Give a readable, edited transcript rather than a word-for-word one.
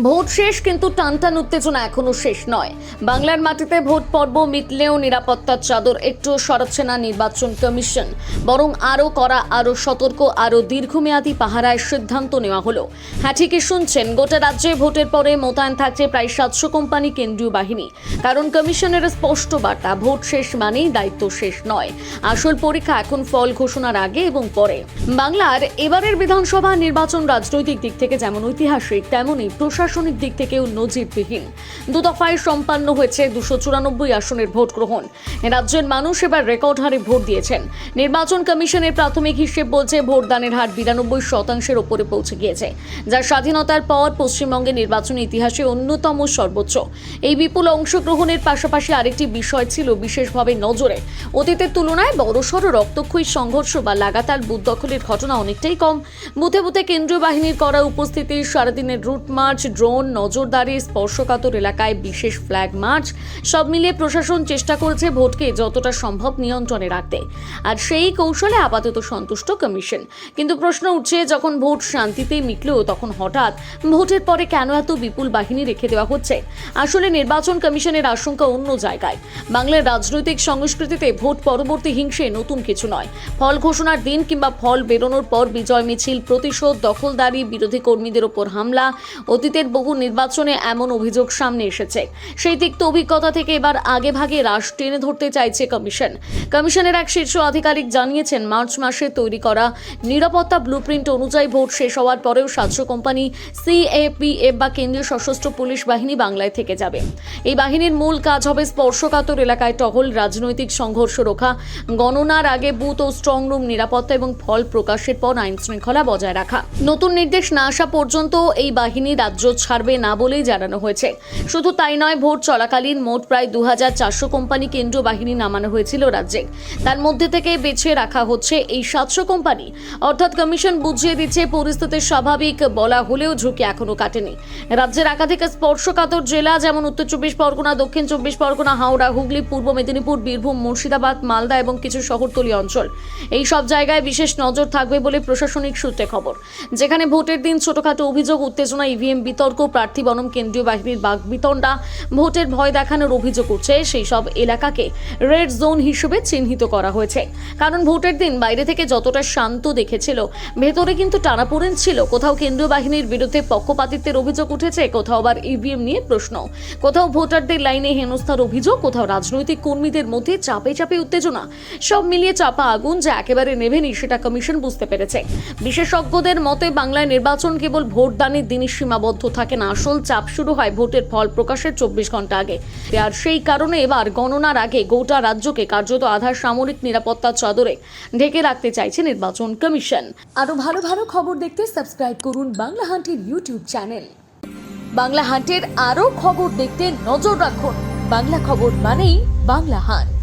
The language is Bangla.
ভোট শেষ, কিন্তু টানটান উত্তেজনা এখনো শেষ নয়। বাংলার মাটিতে ভোট পর্ব মিটলেও নিরাপত্তার চাদর একটু সরাচ্ছে না নির্বাচন কমিশন। বরং আরো সতর্ক, আরো দীর্ঘমেয়াদী পাহারায় সিদ্ধান্ত নেওয়া হলো। হ্যাঁ, ঠিকই শুনছেন, গোটা রাজ্যে ভোটের পরে মোতায়েন থাকছে প্রায় 700 কোম্পানি কেন্দ্রীয় বাহিনী। কারণ কমিশনের স্পষ্ট বার্তা, ভোট শেষ মানেই দায়িত্ব শেষ নয়। আসল পরীক্ষা এখন ফল ঘোষণার আগে এবং পরে। বাংলার এবারের বিধানসভা নির্বাচন রাজনৈতিক দিক থেকে যেমন ঐতিহাসিক, তেমনই প্রশাসনিক দিক থেকেও নজিরবিহীন। দু দফায় সম্পন্ন হয়েছে 294 আসনের ভোট গ্রহণ। রাজ্যের মানুষ এবার রেকর্ড হারে ভোট দিয়েছেন। নির্বাচন কমিশনের প্রাথমিক হিসেব বলছে ভোটদানের হার 92% ওপরে পৌঁছে গিয়েছে, যা স্বাধীনতার পর পশ্চিমবঙ্গের নির্বাচনী ইতিহাসে অন্যতম সর্বোচ্চ। এই বিপুল অংশগ্রহণের পাশাপাশি আরেকটি বিষয় ছিল বিশেষভাবে নজরে। অতীতের তুলনায় বড়সড় রক্তক্ষয়ী সংঘর্ষ বা লাগাতার বুথ দখলের ঘটনা অনেকটাই কম। বুথে বুথে কেন্দ্রীয় বাহিনীর করা উপস্থিতি, সারাদিনের রুট মার্চ, ড্রোন, নজরদারি, স্পর্শকাতর এলাকায় বিশেষ ফ্ল্যাগ মার্চ, সব মিলিয়ে প্রশাসন চেষ্টা করেছে ভোটকে যতটা সম্ভব নিয়ন্ত্রণে রাখতে। আর সেই কৌশলে আপাতত সন্তুষ্ট কমিশন। কিন্তু প্রশ্ন উঠছে, যখন ভোট শান্তিতে মিটলেও তখন হঠাৎ ভোটের পরে কেন এত বিপুল বাহিনী রেখে দেওয়া হচ্ছে? আসলে নির্বাচন কমিশনের আশঙ্কা অন্য জায়গায়। বাংলার রাজনৈতিক সংস্কৃতিতে ভোট পরবর্তী হিংসে নতুন কিছু নয়। ফল ঘোষণার দিন কিংবা ফল বেরোনোর পর বিজয় মিছিল, প্রতিশোধ, দখলদারি, বিরোধী কর্মীদের ওপর হামলা, অতীতের বহু নির্বাচনে এমন অভিযোগ সামনে এসেছে। সেই তিক্ত অভিজ্ঞতা থেকে এবার আগে ভাগে রাশ টেনে ধরতে চাইছে কমিশন। কমিশনের এক শীর্ষ আধিকারিক জানিয়েছেন, মার্চ মাসে তৈরি করা নিরাপত্তা ব্লুপ্রিন্ট অনুযায়ী ভোট শেষ হওয়ার পরেও 700 কোম্পানি সিএপিএফ বা কেন্দ্রীয় সশস্ত্র পুলিশ বাহিনী বাংলায় থেকে যাবে। এই বাহিনীর মূল কাজ হবে স্পর্শকাতর এলাকায় টহল, রাজনৈতিক সংঘর্ষ রোখা, গণনার আগে বুথ ও স্ট্রং রুম নিরাপত্তা এবং ফল প্রকাশের পর আইন শৃঙ্খলা বজায় রাখা। নতুন নির্দেশ না আসা পর্যন্ত এই বাহিনী রাজ্য ছাড়বে না বলেই জানানো হয়েছে। শুধু তাই নয়, ভোট চলাকালীন মোট প্রায় 2400 কোম্পানি কেন্দ্রীয় বাহিনী নামানো হয়েছিল রাজ্যে। তার মধ্যে থেকে বেছে রাখা হচ্ছে এই 700 কোম্পানি। অর্থাৎ কমিশন বুঝিয়ে দিচ্ছে, পরিস্থিতি স্বাভাবিক বলা হলেও ঝুঁকি এখনো কাটেনি। রাজ্যের একাধিক স্পর্শকাতর জেলা যেমন উত্তর 24 পরগনা, দক্ষিণ 24 পরগনা, হাওড়া, হুগলি, পূর্ব মেদিনীপুর, বীরভূম, মুর্শিদাবাদ, মালদা এবং কিছু শহরতলি অঞ্চল, এই সব জায়গায় বিশেষ নজর থাকবে বলে প্রশাসনিক সূত্রে খবর। যেখানে ভোটের দিন ছোটখাটো অভিযোগ, উত্তেজনা, ইভিএম বিতর্ক, প্রার্থী বনাম কেন্দ্রীয় বাহিনীর বাগবিতণ্ডা, ভোটের ভয় দেখানোর অভিযোগ উঠছে, সেই সব এলাকাকে রেড জোন হিসেবে চিহ্নিত করা হয়েছে। কারণ ভোটের দিন বাইরে থেকে যতটা শান্ত দেখেছিল, ভেতরে কিন্তু টানাপোড়েন ছিল। কোথাও কেন্দ্রীয় বাহিনীর বিরুদ্ধে পক্ষপাতিত্বের অভিযোগ উঠেছে, কোথাও আবার ইভিএম নিয়ে প্রশ্ন, কোথাও ভোটারদের লাইনে হেনস্থার অভিযোগ, কোথাও রাজনৈতিক কর্মীদের মধ্যে চাপে চাপে উত্তেজনা। সব মিলিয়ে চাপা আগুন যে একেবারে নেভেনি সেটা কমিশন বুঝতে পেরেছে। বিশেষজ্ঞদের মতে বাংলায় নির্বাচন কেবল ভোটদানের দিনই সীমাবদ্ধ থাকে না, আসল চাপ শুরু হয় ভোটের ফল প্রকাশের 24 ঘন্টা আগে। আর সেই কারণে এবার গণনার আগে গোটা রাজ্যকে কার্যত আধার সামরিক নিরাপত্তার চাদরে ঢেকে রাখতে চাইছে নির্বাচন কমিশন। আরো ভালো ভালো খবর দেখতে সাবস্ক্রাইব করুন বাংলা হান্টের ইউটিউব চ্যানেল। বাংলা হান্টের আরো খবর দেখতে নজর রাখুন। বাংলা খবর মানেই বাংলা হান্ট।